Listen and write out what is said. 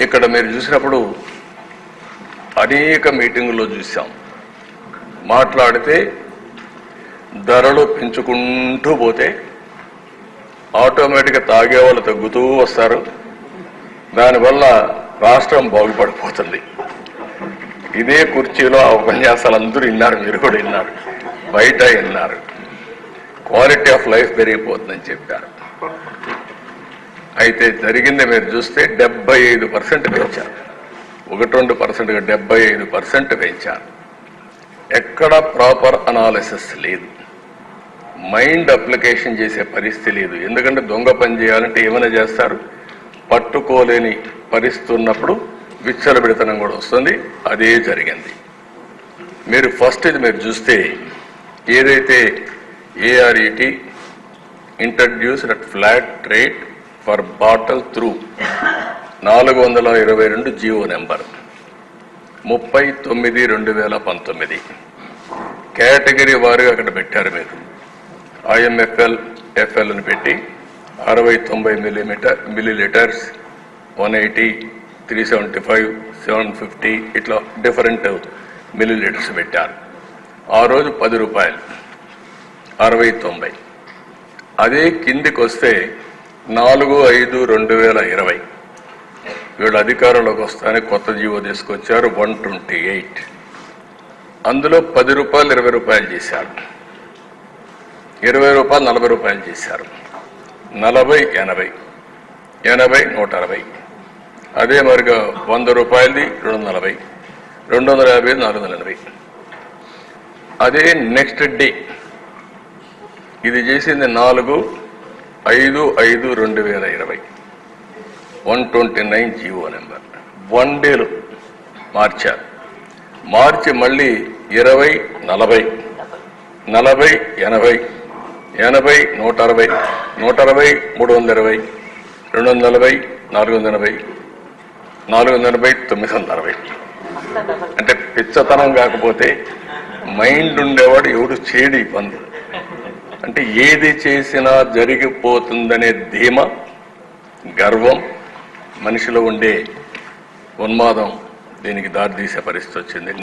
ఇక్కడ మీరు చూసినప్పుడు అనేక మీటింగుల్లో చూసాం. మాట్లాడితే ధరలు పెంచుకుంటూ పోతే ఆటోమేటిక్గా తాగే వాళ్ళు తగ్గుతూ వస్తారు. దానివల్ల రాష్ట్రం బాగుపడిపోతుంది. ఇదే కుర్చీలో ఆ ఉపన్యాసాలు అందరూ విన్నారు, మీరు కూడా విన్నారు, బయట విన్నారు. క్వాలిటీ ఆఫ్ లైఫ్ పెరిగిపోతుందని చెప్పారు. అయితే జరిగింది మీరు చూస్తే 75% పెంచారు. 1-2%గా 75% పెంచారు. ఎక్కడ ప్రాపర్ అనాలిసిస్ లేదు, మైండ్ అప్లికేషన్ చేసే పరిస్థితి లేదు. ఎందుకంటే దొంగ పని చేయాలంటే ఏమైనా చేస్తారు, పట్టుకోలేని పరిస్థితి ఉన్నప్పుడు విచ్చలబిడితనం కూడా వస్తుంది. అదే జరిగింది. మీరు ఫస్ట్ ఇది మీరు చూస్తే ఏదైతే ARET introduced at flat rate for bottle through 422 GO number 30/9/2019 category వారుగా అక్కడ పెట్టారు. మీరు IMFL FL అని పెట్టి 60-90 మిల్లీలీటర్స్, 180, 375, 750 ఇట్లా డిఫరెంట్ మిల్లీలీటర్స్ పెట్టారు. ఆ రోజు 10 రూపాయలు, 60-90. అదే కిందికి వస్తే 4/5/2020 వీళ్ళు అధికారంలోకి వస్తానే కొత్త జీవో తీసుకొచ్చారు 128. అందులో 10 రూపాయలు 20 రూపాయలు చేశారు, 20 రూపాయలు 40 రూపాయలు చేశారు, 40, 80, 80, 160. అదే మరిగా 100 రూపాయలది 240, 250, 480. అదే నెక్స్ట్ డే ఇది చేసింది 4/5/2020 129 జీవో నెంబర్. 1 డేలో మార్చారు. మార్చి మళ్ళీ 20, 40, 40, 80, 80, 160, 160, 320, 240, 480, 480, 960. అంటే పిచ్చతనం కాకపోతే మైండ్ ఉండేవాడు ఎవడు చేయడు ఈ పనులు. అంటే ఏది చేసినా జరిగిపోతుందనే ధీమ, గర్వం, మనిషిలో ఉండే ఉన్మాదం దీనికి దారితీసే పరిస్థితి వచ్చింది.